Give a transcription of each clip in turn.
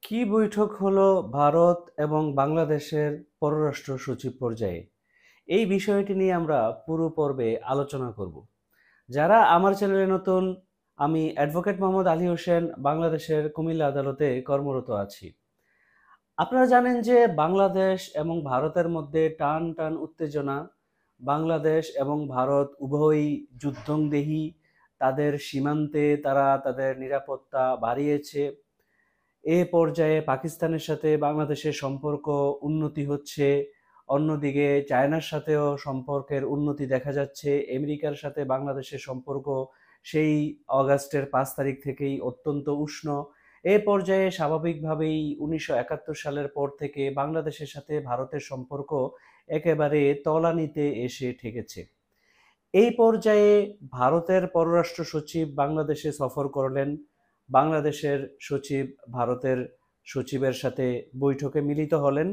কি বৈঠক হলো ভারত এবং বাংলাদেশের পররাষ্ট্র সচিব পর্যায়ে? এই বিষয়টি নিয়ে আমরা পুরো পর্বে আলোচনা করব। যারা আমার চ্যানেলে নতুন, আমি অ্যাডভোকেট মোহাম্মদ আলী হোসেন, বাংলাদেশের কুমিল্লা আদালতে কর্মরত আছি। আপনারা জানেন যে বাংলাদেশ এবং ভারতের মধ্যে টান টান উত্তেজনা। বাংলাদেশ এবং ভারত উভয়ই যুদ্ধংদেহী। তাদের সীমান্তে তারা তাদের নিরাপত্তা বাড়িয়েছে। এ পর্যায়ে পাকিস্তানের সাথে বাংলাদেশের সম্পর্ক উন্নতি হচ্ছে। অন্যদিকে চায়নার সাথেও সম্পর্কের উন্নতি দেখা যাচ্ছে। আমেরিকার সাথে বাংলাদেশের সম্পর্ক সেই অগাস্টের 5 তারিখ থেকেই অত্যন্ত উষ্ণ। এ পর্যায়ে স্বাভাবিকভাবেই 1971 সালের পর থেকে বাংলাদেশের সাথে ভারতের সম্পর্ক একেবারে তলানিতে এসে ঠেকেছে। এই পর্যায়ে ভারতের পররাষ্ট্র সচিব বাংলাদেশে সফর করলেন। বাংলাদেশের সচিব ভারতের সচিবের সাথে বৈঠকে মিলিত হলেন।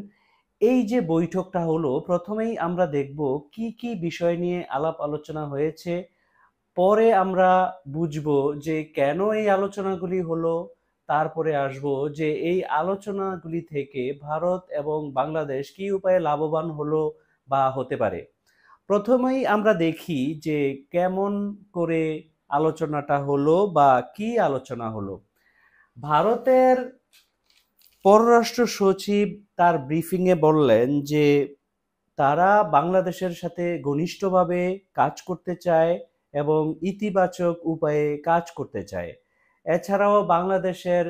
এই যে বৈঠকটা হলো, প্রথমেই আমরা দেখব কি কি বিষয় নিয়ে আলাপ আলোচনা হয়েছে। পরে আমরা বুঝবো যে কেন এই আলোচনাগুলি হলো। তারপরে আসবো যে এই আলোচনাগুলি থেকে ভারত এবং বাংলাদেশ কি উপায়ে লাভবান হলো বা হতে পারে। প্রথমেই আমরা দেখি যে কেমন করে আলোচনাটা হলো বা কি আলোচনা হলো। ভারতের পররাষ্ট্র সচিব তার ব্রিফিংয়ে বললেন যে তারা বাংলাদেশের সাথে ঘনিষ্ঠভাবে কাজ করতে চায় এবং ইতিবাচক উপায়ে কাজ করতে চায়। এছাড়াও বাংলাদেশের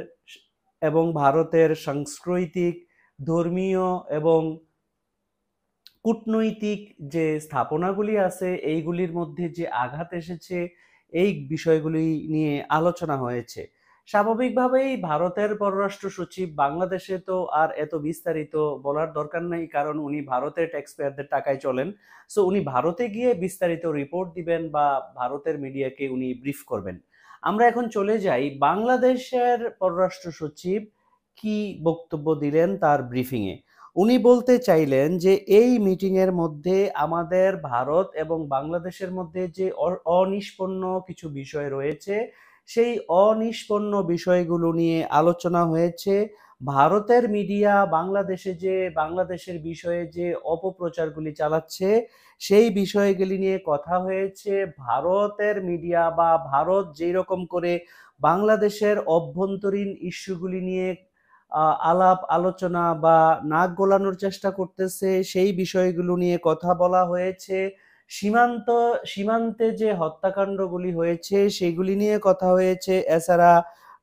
এবং ভারতের সাংস্কৃতিক, ধর্মীয় এবং কূটনৈতিক যে স্থাপনাগুলি আছে এইগুলির মধ্যে যে আঘাত এসেছে, এই বিষয়গুলি নিয়ে আলোচনা হয়েছে। স্বাভাবিকভাবেই ভারতের পররাষ্ট্র সচিব বাংলাদেশে তো আর এত বিস্তারিত বলার দরকার নাই, কারণ উনি ভারতের ট্যাক্স পেয়ারদের টাকায় চলেন। সো উনি ভারতে গিয়ে বিস্তারিত রিপোর্ট দিবেন বা ভারতের মিডিয়াকে উনি ব্রিফ করবেন। আমরা এখন চলে যাই বাংলাদেশের পররাষ্ট্র সচিব কি বক্তব্য দিলেন তার ব্রিফিংয়ে। উনি বলতে চাইলেন যে এই মিটিং এর মধ্যে আমাদের ভারত এবং বাংলাদেশের মধ্যে যে অনিষ্পন্ন কিছু বিষয় রয়েছে, সেই অনিষ্পন্ন বিষয়গুলো নিয়ে আলোচনা হয়েছে। ভারতের মিডিয়া বাংলাদেশে যে বাংলাদেশের বিষয়ে যে অপপ্রচারগুলি চালাচ্ছে, সেই বিষয়গুলি নিয়ে কথা হয়েছে। ভারতের মিডিয়া বা ভারত যেই রকম করে বাংলাদেশের অভ্যন্তরীণ ইস্যুগুলি নিয়ে আলাপ আলোচনা বা নাক গলানোর চেষ্টা করতেছে, সেই বিষয়গুলো নিয়ে কথা বলা হয়েছে। সীমান্ত সীমান্তে যে হত্যাকাণ্ডগুলি হয়েছে সেগুলি নিয়ে কথা হয়েছে। এছাড়া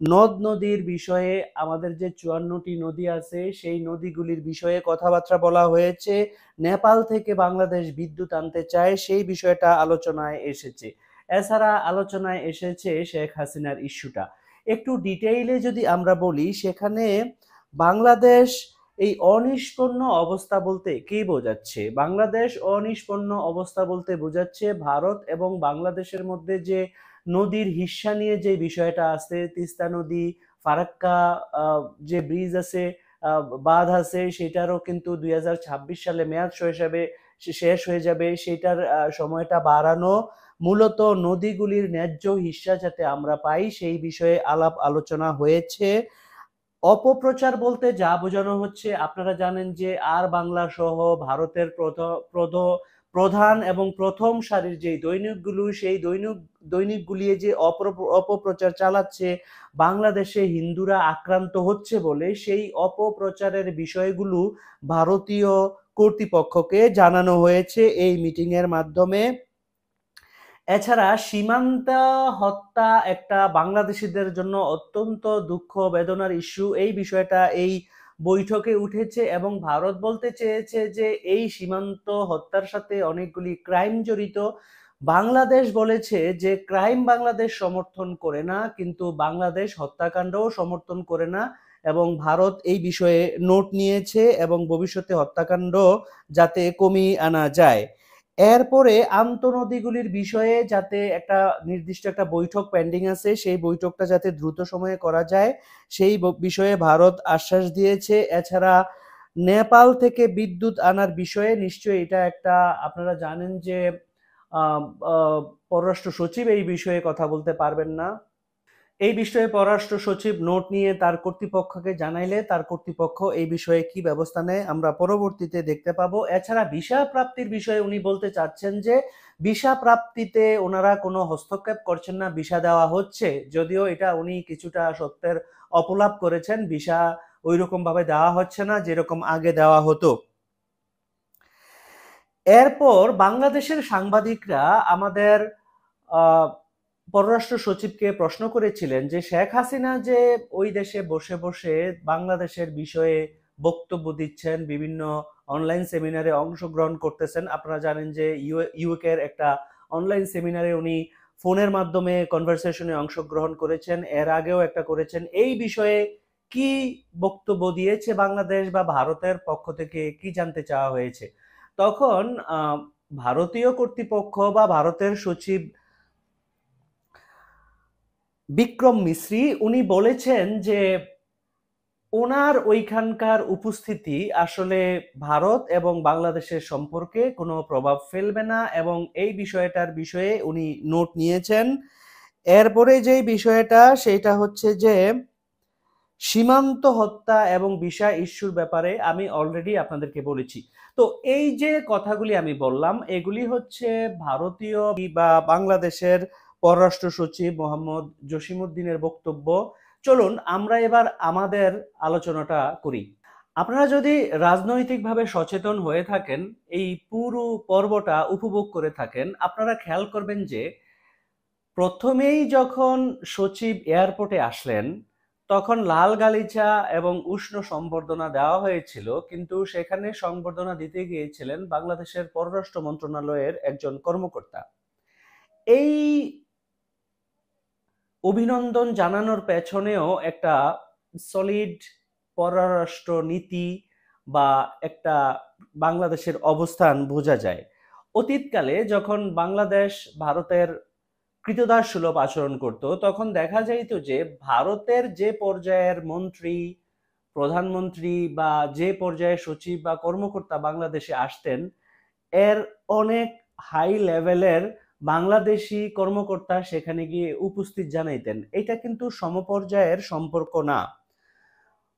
নদ নদীর বিষয়ে, আমাদের যে 54টি নদী আছে সেই নদীগুলির বিষয়ে কথাবার্তা বলা হয়েছে। নেপাল থেকে বাংলাদেশ বিদ্যুৎ আনতে চায়, সেই বিষয়টা আলোচনায় এসেছে। এছাড়া আলোচনায় এসেছে শেখ হাসিনার ইস্যুটা। একটু ডিটেইলে যদি আমরা বলি, সেখানে বাংলাদেশ এই অনিষ্পন্ন অবস্থা বলতে কি বোঝাচ্ছে? বাংলাদেশ অনিষ্পন্ন অবস্থা বলতে বোঝাচ্ছে ভারত এবং বাংলাদেশের মধ্যে যে নদীর হিস্সা নিয়ে যে বিষয়টা আছে, তিস্তা নদী, ফারাক্কা যে ব্রিজ আছে, বাঁধ আছে, সেটারও কিন্তু 2026 সালে মেয়াদ শেষ হয়ে যাবে। সেটার সময়টা বাড়ানো, মূলত নদীগুলির ন্যায্য হিস্সা যাতে আমরা পাই, সেই বিষয়ে আলাপ আলোচনা হয়েছে। অপপ্রচার বলতে যা বোঝানো হচ্ছে, আপনারা জানেন যে আর বাংলা সহ ভারতের প্রধান এবং প্রথম সারির যে দৈনিকগুলো, সেই দৈনিকগুলি যে অপপ্রচার চালাচ্ছে বাংলাদেশে হিন্দুরা আক্রান্ত হচ্ছে বলে, সেই অপপ্রচারের বিষয়গুলো ভারতীয় কর্তৃপক্ষকে জানানো হয়েছে এই মিটিং এর মাধ্যমে। এছাড়া সীমান্ত হত্যা একটা বাংলাদেশিদের জন্য অত্যন্ত দুঃখ বেদনার ইস্যু। এই বিষয়টা এই বৈঠকে উঠেছে এবং ভারত বলতে চেয়েছে যে এই সীমান্ত হত্যার সাথে অনেকগুলি ক্রাইম জড়িত। বাংলাদেশ বলেছে যে ক্রাইম বাংলাদেশ সমর্থন করে না, কিন্তু বাংলাদেশ হত্যাকাণ্ডও সমর্থন করে না, এবং ভারত এই বিষয়ে নোট নিয়েছে এবং ভবিষ্যতে হত্যাকাণ্ড যাতে কমিয়ে আনা যায়। এরপরে আন্তঃনদীগুলির বিষয়ে যাতে একটা নির্দিষ্ট একটা বৈঠক পেন্ডিং আছে, সেই বৈঠকটা যাতে দ্রুত সময়ে করা যায়, সেই বিষয়ে ভারত আশ্বাস দিয়েছে। এছাড়া নেপাল থেকে বিদ্যুৎ আনার বিষয়ে, নিশ্চয়ই এটা একটা, আপনারা জানেন যে আহ, আহ, পররাষ্ট্র সচিব এই বিষয়ে কথা বলতে পারবেন না। এই বিষয়ে পররাষ্ট্র সচিব নোট নিয়ে তার কর্তৃপক্ষকে জানাইলে তার কর্তৃপক্ষ এই বিষয়ে কি ব্যবস্থা নেয় আমরা পরবর্তীতে দেখতে পাবো। এছাড়া ভিসা প্রাপ্তির বিষয়ে উনি বলতে চাচ্ছেন যে ভিসা প্রাপ্তিতে ওনারা কোনো হস্তক্ষেপ করছেন না, ভিসা দেওয়া হচ্ছে, যদিও এটা উনি কিছুটা সত্যের অপলাপ করেছেন, ভিসা ওই রকম ভাবে দেওয়া হচ্ছে না যেরকম আগে দেওয়া হতো। এরপর বাংলাদেশের সাংবাদিকরা আমাদের পররাষ্ট্র সচিবকে প্রশ্ন করেছিলেন যে শেখ হাসিনা যে ওই দেশে বসে বসে বাংলাদেশের বিষয়ে বক্তব্য দিচ্ছেন, বিভিন্ন অনলাইন সেমিনারে অংশগ্রহণ করতেছেন। আপনারা জানেন যে ইউকে এর একটা অনলাইন সেমিনারে উনি ফোনের মাধ্যমে কনভারসেশনে অংশগ্রহণ করেছেন, এর আগেও একটা করেছেন। এই বিষয়ে কি বক্তব্য দিয়েছে বাংলাদেশ বা ভারতের পক্ষ থেকে কি জানতে চাওয়া হয়েছে? তখন ভারতীয় কর্তৃপক্ষ বা ভারতের সচিব বিক্রম মিশ্রি উনি বলেছেন যে ওনার ওইখানকার উপস্থিতি আসলে ভারত এবং বাংলাদেশের সম্পর্কে কোনো প্রভাব ফেলবে না, এবং এই বিষয়টার বিষয়ে উনি নোট নিয়েছেন। এরপরে যে বিষয়টা সেটা হচ্ছে যে সীমান্ত হত্যা এবং ভিসা ইস্যুর ব্যাপারে আমি অলরেডি আপনাদেরকে বলেছি। তো এই যে কথাগুলি আমি বললাম এগুলি হচ্ছে ভারতীয় বা বাংলাদেশের পররাষ্ট্র সচিব মোহাম্মদ জসিমউদ্দিনের বক্তব্য। চলুন আমরা এবার আমাদের আলোচনাটা করি। আপনারা যদি রাজনৈতিকভাবে সচেতন হয়ে থাকেন, এই পুরো পর্বটা উপভোগ করে থাকেন, আপনারা খেয়াল করবেন যে প্রথমেই যখন সচিব এয়ারপোর্টে আসলেন তখন লাল গালিচা এবং উষ্ণ সম্বর্ধনা দেওয়া হয়েছিল, কিন্তু সেখানে সংবর্ধনা দিতে গিয়েছিলেন বাংলাদেশের পররাষ্ট্র মন্ত্রণালয়ের একজন কর্মকর্তা। এই অভিনন্দন জানানোর পেছনেও একটা সলিড পররাষ্ট্র নীতি বা একটা বাংলাদেশের অবস্থান বোঝা যায়। অতীতকালে যখন বাংলাদেশ ভারতের কৃতদাসসুলভ আচরণ করত তখন দেখা যাইত যে ভারতের যে পর্যায়ের মন্ত্রী, প্রধানমন্ত্রী বা যে পর্যায়ের সচিব বা কর্মকর্তা বাংলাদেশে আসতেন এর অনেক হাই লেভেলের বাংলাদেশি কর্মকর্তা সেখানে গিয়ে উপস্থিত জানাইতেন। এটা কিন্তু সমপর্যায়ের সম্পর্ক না।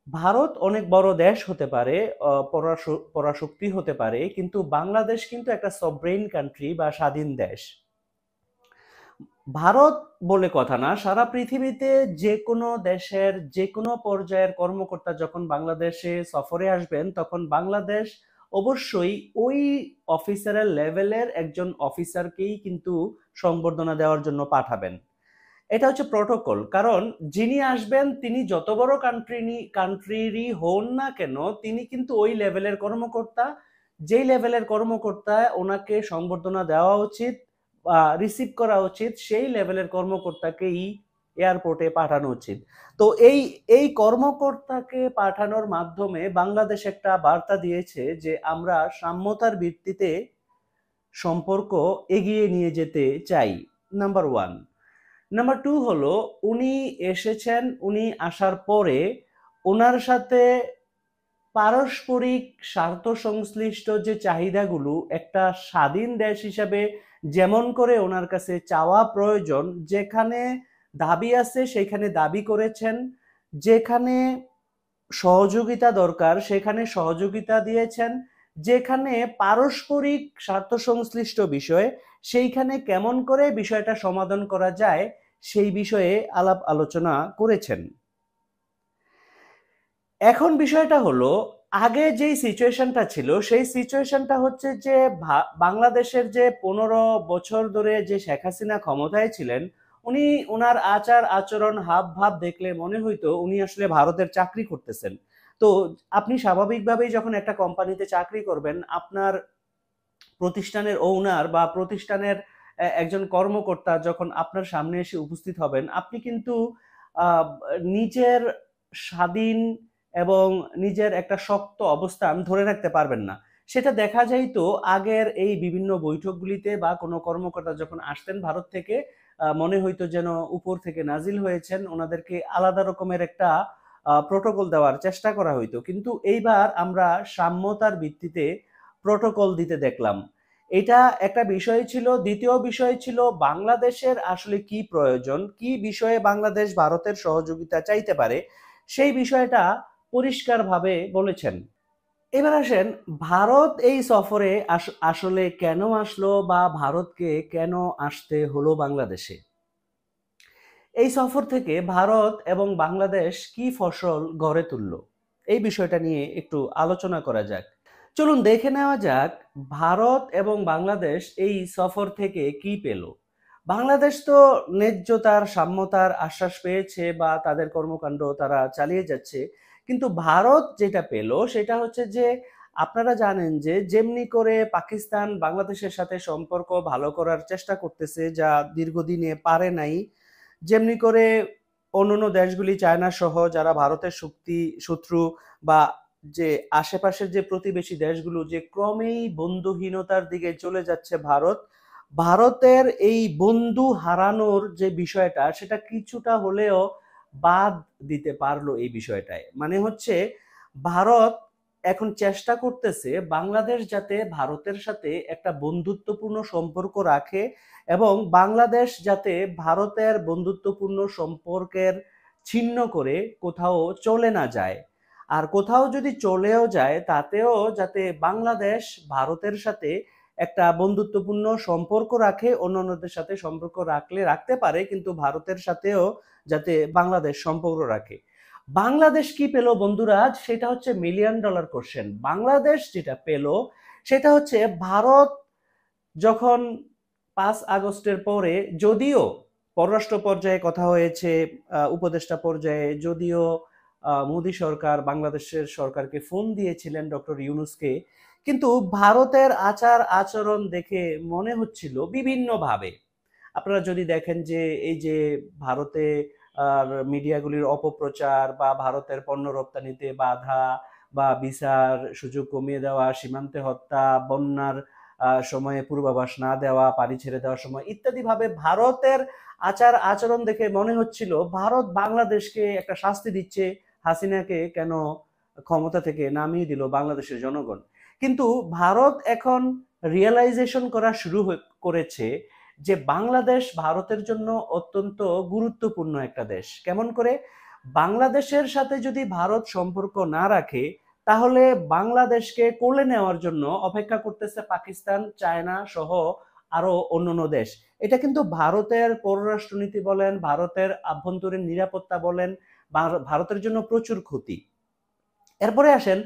ভারত অনেক বড় দেশ হতে পারে, পরাশক্তি হতে পারে, কিন্তু বাংলাদেশ কিন্তু একটা সভরেইন কান্ট্রি বা স্বাধীন দেশ। ভারত বলে কথা না, সারা পৃথিবীতে যে কোনো দেশের যে কোনো পর্যায়ের কর্মকর্তা যখন বাংলাদেশে সফরে আসবেন তখন বাংলাদেশ অবশ্যই ওই অফিসারের লেভেলের একজন অফিসারকেই কিন্তু সংবর্ধনা দেওয়ার জন্য পাঠাবেন। এটা হচ্ছে প্রটোকল। কারণ যিনি আসবেন তিনি যত বড় কান্ট্রিরই হন না কেন তিনি কিন্তু ওই লেভেলের কর্মকর্তা। যেই লেভেলের কর্মকর্তা ওনাকে সংবর্ধনা দেওয়া উচিত বা রিসিভ করা উচিত সেই লেভেলের কর্মকর্তাকেই এয়ারপোর্টে পাঠানো উচিত। তো এই এই কর্মকর্তাকে পাঠানোর মাধ্যমে বাংলাদেশ একটা বার্তা দিয়েছে যে আমরা সাম্যতার ভিত্তিতে সম্পর্ক এগিয়ে নিয়ে যেতে চাই, নাম্বার ওয়ান। নাম্বার টু হলো উনি এসেছেন, উনি আসার পরে ওনার সাথে পারস্পরিক স্বার্থ সংশ্লিষ্ট যে চাহিদাগুলো একটা স্বাধীন দেশ হিসাবে যেমন করে ওনার কাছে চাওয়া প্রয়োজন, যেখানে দাবি আছে সেখানে দাবি করেছেন, যেখানে সহযোগিতা দরকার সেখানে সহযোগিতা দিয়েছেন, যেখানে পারস্পরিক স্বার্থ সংশ্লিষ্ট বিষয় সেইখানে কেমন করে বিষয়টা সমাধান করা যায় সেই বিষয়ে আলাপ আলোচনা করেছেন। এখন বিষয়টা হলো আগে যেই সিচুয়েশনটা ছিল সেই সিচুয়েশনটা হচ্ছে যে বাংলাদেশের যে 15 বছর ধরে যে শেখ হাসিনা ক্ষমতায় ছিলেন উনি ওনার আচার আচরণ হাব ভাব দেখলে মনে হইতো উনি আসলে ভারতের চাকরি করতেছেন। তো আপনি স্বাভাবিকভাবেই যখন একটা কোম্পানিতে চাকরি করবেন আপনার প্রতিষ্ঠানের ওনার বা প্রতিষ্ঠানের একজন কর্মকর্তা যখন আপনার সামনে এসে উপস্থিত হবেন আপনি কিন্তু আহ, নিজের স্বাধীন এবং নিজের একটা শক্ত অবস্থান ধরে রাখতে পারবেন না। সেটা দেখা যাইতো আগের এই বিভিন্ন বৈঠকগুলিতে বা কোনো কর্মকর্তা যখন আসতেন ভারত থেকে মনে হইতো যেন উপর থেকে নাজিল হয়েছেন, ওনাদেরকে আলাদা রকমের একটা প্রোটোকল দেওয়ার চেষ্টা করা হইতো। কিন্তু এইবার আমরা সাম্যতার ভিত্তিতে প্রোটোকল দিতে দেখলাম। এটা একটা বিষয় ছিল। দ্বিতীয় বিষয় ছিল বাংলাদেশের আসলে কি প্রয়োজন, কি বিষয়ে বাংলাদেশ ভারতের সহযোগিতা চাইতে পারে, সেই বিষয়টা পরিষ্কারভাবে বলেছেন। এবার আসেন, ভারত এই সফরে আসলে কেন আসলো বা ভারতকে কেন আসতে হলো বাংলাদেশে? এই সফর থেকে ভারত এবং বাংলাদেশ কি ফসল গড়ে তুললো, এই বিষয়টা নিয়ে একটু আলোচনা করা যাক। চলুন দেখে নেওয়া যাক ভারত এবং বাংলাদেশ এই সফর থেকে কি পেল। বাংলাদেশ তো ন্যায্যতার সাম্যতার আশ্বাস পেয়েছে বা তাদের কর্মকাণ্ড তারা চালিয়ে যাচ্ছে, কিন্তু ভারত যেটা পেল সেটা হচ্ছে যে, আপনারা জানেন যে যেমনি করে পাকিস্তান বাংলাদেশের সাথে সম্পর্ক ভালো করার চেষ্টা করতেছে, যা দীর্ঘদিনে পারে নাই, যেমনি করে অন্যান্য দেশগুলি চায়না সহ যারা ভারতের শত্রু বা যে আশেপাশের যে প্রতিবেশী দেশগুলো যে ক্রমেই বন্ধুহীনতার দিকে চলে যাচ্ছে, ভারতের এই বন্ধু হারানোর যে বিষয়টা সেটা কিছুটা হলেও বাদ দিতে পারলো এই বিষয়টায়। মানে হচ্ছে, ভারত এখন চেষ্টা করতেছে বাংলাদেশ যাতে ভারতের সাথে একটা বন্ধুত্বপূর্ণ সম্পর্ক রাখে এবং বাংলাদেশ যাতে ভারতের বন্ধুত্বপূর্ণ সম্পর্কের ছিন্ন করে কোথাও চলে না যায়। আর কোথাও যদি চলেও যায় তাতেও যাতে বাংলাদেশ ভারতের সাথে একটা বন্ধুত্বপূর্ণ সম্পর্ক রাখে, অন্যান্যদের সাথে সম্পর্ক রাখতে পারে, কিন্তু ভারতের সাথেও যাতে বাংলাদেশ সম্পর্ক রাখে। বাংলাদেশ কি পেল বন্ধুরা, সেটা হচ্ছে মিলিয়ন ডলার কোশ্চেন। বাংলাদেশ যেটা পেল সেটা হচ্ছে, ভারত যখন 5 আগস্টের পরে, যদিও পররাষ্ট্র পর্যায়ে কথা হয়েছে, উপদেষ্টা পর্যায়ে, যদিও মোদী সরকার বাংলাদেশের সরকারকে ফোন দিয়েছিলেন ডক্টর ইউনূসকে, কিন্তু ভারতের আচার আচরণ দেখে মনে হচ্ছিল বিভিন্নভাবে। আপনারা যদি দেখেন যে এই যে ভারতে মিডিয়াগুলির অপপ্রচার বা ভারতের পণ্য রপ্তানিতে বাধা বা ভিসার সুযোগ কমিয়ে দেওয়া, সীমান্তে হত্যা, বন্যার সময়ে পূর্বাভাস না দেওয়া, পানি ছেড়ে দেওয়ার সময় ইত্যাদি ভাবে ভারতের আচার আচরণ দেখে মনে হচ্ছিল ভারত বাংলাদেশকে একটা শাস্তি দিচ্ছে, হাসিনাকে কেন ক্ষমতা থেকে নামিয়ে দিল বাংলাদেশের জনগণ। কিন্তু ভারত এখন রিয়েলাইজেশন করা শুরু করেছে যে বাংলাদেশ ভারতের জন্য অত্যন্ত গুরুত্বপূর্ণ একটা দেশ। কেমন করে? বাংলাদেশের সাথে যদি ভারত সম্পর্ক না রাখে, তাহলে বাংলাদেশকে কোলে নেওয়ার জন্য অপেক্ষা করতেছে পাকিস্তান, চায়না সহ আরো অন্যান্য দেশ। এটা কিন্তু ভারতের পররাষ্ট্রনীতি বলেন, ভারতের আভ্যন্তরীণ নিরাপত্তা বলেন, ভারতের জন্য প্রচুর ক্ষতি। এরপরে আসেন,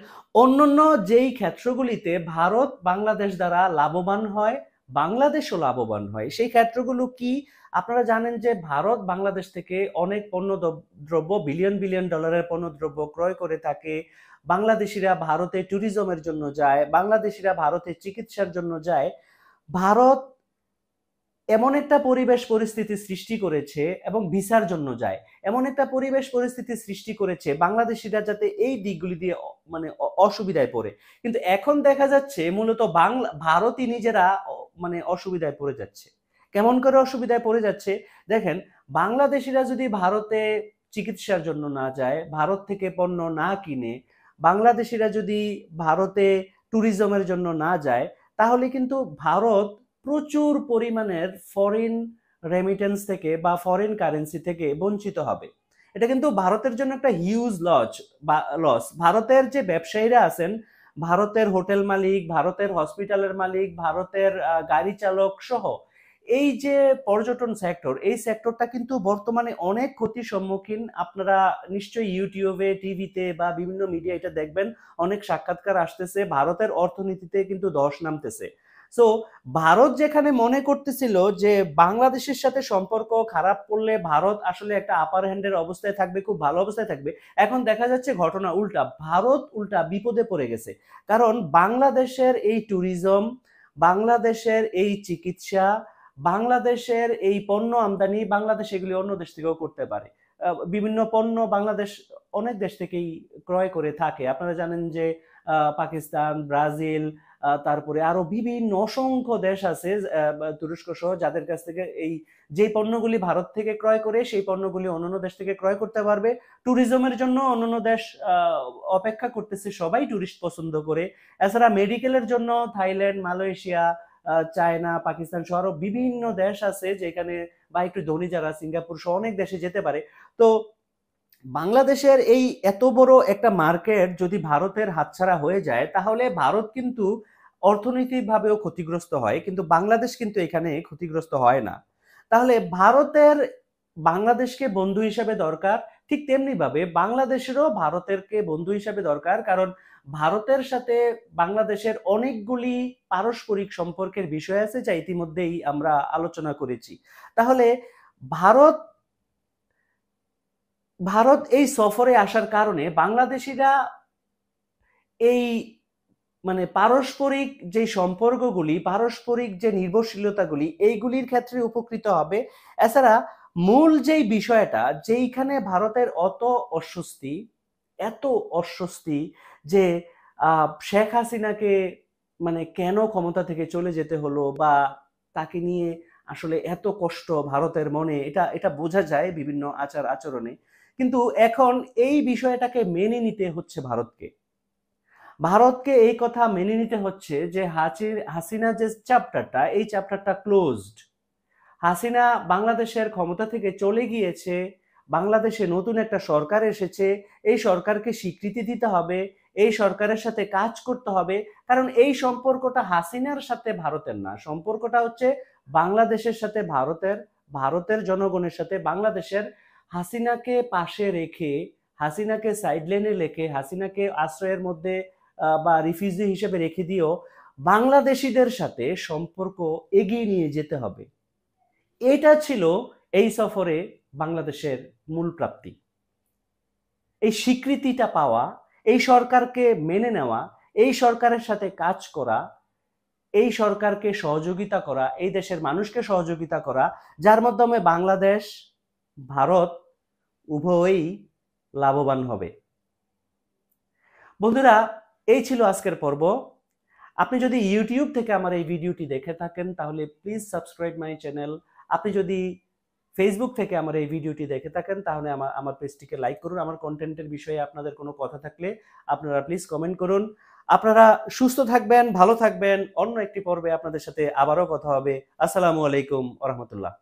অন্যান্য যেই ক্ষেত্রগুলিতে ভারত বাংলাদেশ দ্বারা লাভবান হয়, বাংলাদেশও লাভবান হয়, সেই ক্ষেত্রগুলো কি? আপনারা জানেন যে ভারত বাংলাদেশ থেকে অনেক পণ্য দ্রব্য, বিলিয়ন বিলিয়ন ডলারের পণ্য দ্রব্য ক্রয় করে থাকে। বাংলাদেশিরা ভারতে ট্যুরিজমের জন্য যায়, বাংলাদেশিরা ভারতে চিকিৎসার জন্য যায়। ভারত এমন একটা পরিবেশ পরিস্থিতি সৃষ্টি করেছে, এবং ভিসার জন্য যায়, এমন একটা পরিবেশ পরিস্থিতি সৃষ্টি করেছে বাংলাদেশিরা যাতে এই দিকগুলি দিয়ে মানে অসুবিধায় পড়ে। কিন্তু এখন দেখা যাচ্ছে মূলত ভারতই নিজেরা মানে অসুবিধায় পড়ে যাচ্ছে। কেমন করে অসুবিধায় পড়ে যাচ্ছে? দেখেন, বাংলাদেশিরা যদি ভারতে চিকিৎসার জন্য না যায়, ভারত থেকে পণ্য না কিনে, বাংলাদেশিরা যদি ভারতে ট্যুরিজমের জন্য না যায়, তাহলে কিন্তু ভারত প্রচুর পরিমাণের ফরেন রেমিটেন্স থেকে বা ফরেন কারেন্সি থেকে বঞ্চিত হবে। এটা কিন্তু ভারতের জন্য একটা হিউজ লস। ভারতের যে ব্যবসায়ীরা আছেন, ভারতের হোটেল মালিক, ভারতের হসপিটালের মালিক, ভারতের গাড়ি চালক সহ এই যে পর্যটন সেক্টর, এই সেক্টরটা কিন্তু বর্তমানে অনেক ক্ষতির সম্মুখীন। আপনারা নিশ্চয়ই ইউটিউবে, টিভিতে বা বিভিন্ন মিডিয়া এটা দেখবেন, অনেক সাক্ষাৎকার আসতেছে, ভারতের অর্থনীতিতে কিন্তু ধস নামতেছে। সো ভারত যেখানে মনে করতেছিল যে বাংলাদেশের সাথে সম্পর্ক খারাপ করলে ভারত আসলে একটা আপার হ্যান্ডের অবস্থায় থাকবে, খুব ভালো অবস্থায় থাকবে, এখন দেখা যাচ্ছে ঘটনা উল্টা। ভারত উল্টা বিপদে পড়ে গেছে। কারণ বাংলাদেশের এই ট্যুরিজম, বাংলাদেশের এই চিকিৎসা, বাংলাদেশের এই পণ্য আমদানি, বাংলাদেশ এগুলি অন্য দেশ থেকেও করতে পারে। বিভিন্ন পণ্য বাংলাদেশ অনেক দেশ থেকেই ক্রয় করে থাকে। আপনারা জানেন যে পাকিস্তান, ব্রাজিল, তারপরে আরো বিভিন্ন অসংখ্য দেশ আছে, তুরস্ক সহ, যাদের কাছ থেকে এই যে পণ্যগুলি ভারত থেকে ক্রয় করে সেই পণ্যগুলি অন্যান্য দেশ থেকে ক্রয় করতে পারবে। ট্যুরিজমের জন্য অন্যান্য দেশ অপেক্ষা করতেছে, সবাই ট্যুরিস্ট পছন্দ করে। এছাড়া মেডিকেলের জন্য থাইল্যান্ড, মালয়েশিয়া, চায়না, পাকিস্তান সহ আরো বিভিন্ন দেশ আছে যেখানে, বা একটু ধনী যারা সিঙ্গাপুর সহ অনেক দেশে যেতে পারে। তো বাংলাদেশের এই এত বড় একটা মার্কেট যদি ভারতের হাতছাড়া হয়ে যায়, তাহলে ভারত কিন্তু অর্থনৈতিকভাবেও ক্ষতিগ্রস্ত হয়, কিন্তু বাংলাদেশ কিন্তু এখানে ক্ষতিগ্রস্ত হয় না। তাহলে ভারতের বাংলাদেশকে বন্ধু হিসেবে দরকার, ঠিক তেমনি ভাবে বাংলাদেশেরও ভারতেরকে বন্ধু হিসেবে দরকার। কারণ ভারতের সাথে বাংলাদেশের অনেকগুলি পারস্পরিক সম্পর্কের বিষয় আছে, যা ইতিমধ্যেই আমরা আলোচনা করেছি। তাহলে ভারত ভারত এই সফরে আসার কারণে বাংলাদেশিরা এই মানে পারস্পরিক যে সম্পর্কগুলি, পারস্পরিক যে নির্ভরশীলতাগুলি, এইগুলির ক্ষেত্রে উপকৃত হবে। এছাড়া মূল যেই বিষয়টা, যেইখানে ভারতের এত অস্বস্তি যে শেখ হাসিনাকে মানে কেন ক্ষমতা থেকে চলে যেতে হলো, বা তাকে নিয়ে আসলে এত কষ্ট ভারতের মনে, এটা এটা বোঝা যায় বিভিন্ন আচার আচরণে। কিন্তু এখন এই বিষয়টাকে মেনে নিতে হচ্ছে ভারতকে। ভারতকে এই কথা মেনে নিতে হচ্ছে যে হাসিনা যে চ্যাপ্টারটা, এই চ্যাপ্টারটা ক্লোজড। হাসিনা বাংলাদেশের ক্ষমতা থেকে চলে গিয়েছে, বাংলাদেশে নতুন একটা সরকার এসেছে, এই সরকারকে স্বীকৃতি দিতে হবে, এই সরকারের সাথে কাজ করতে হবে। কারণ এই সম্পর্কটা হাসিনার সাথে ভারতের না, সম্পর্কটা হচ্ছে বাংলাদেশের সাথে ভারতের, ভারতের জনগণের সাথে বাংলাদেশের। হাসিনাকে পাশে রেখে, হাসিনাকে সাইডলাইনে রেখে, হাসিনাকে আশ্রয়ের মধ্যে বা রিফিউজি হিসেবে রেখে দিয়েও বাংলাদেশিদের সাথে সম্পর্ক এগিয়ে নিয়ে যেতে হবে। এটা ছিল এই সফরে বাংলাদেশের মূল প্রাপ্তি। এই স্বীকৃতিটা পাওয়া, এই সরকারকে মেনে নেওয়া, এই সরকারের সাথে কাজ করা, এই সরকারকে সহযোগিতা করা, এই দেশের মানুষকে সহযোগিতা করা, যার মাধ্যমে বাংলাদেশ, ভারত উভয়ই লাভবান হবে। বন্ধুরা, এই ছিল আজকের পর্ব। আপনি যদি ইউটিউব থেকে আমার এই ভিডিওটি দেখে থাকেন, তাহলে প্লিজ সাবস্ক্রাইব মাই চ্যানেল। আপনি যদি ফেসবুক থেকে আমার এই ভিডিওটি দেখে থাকেন, তাহলে আমার পেজটিকে লাইক করুন। আমার কন্টেন্টের বিষয়ে আপনাদের কোনো কথা থাকলে আপনারা প্লিজ কমেন্ট করুন। আপনারা সুস্থ থাকবেন, ভালো থাকবেন। অন্য একটি পর্বে আপনাদের সাথে আবারও কথা হবে। আসসালামু আলাইকুম ওয়া রাহমাতুল্লাহ।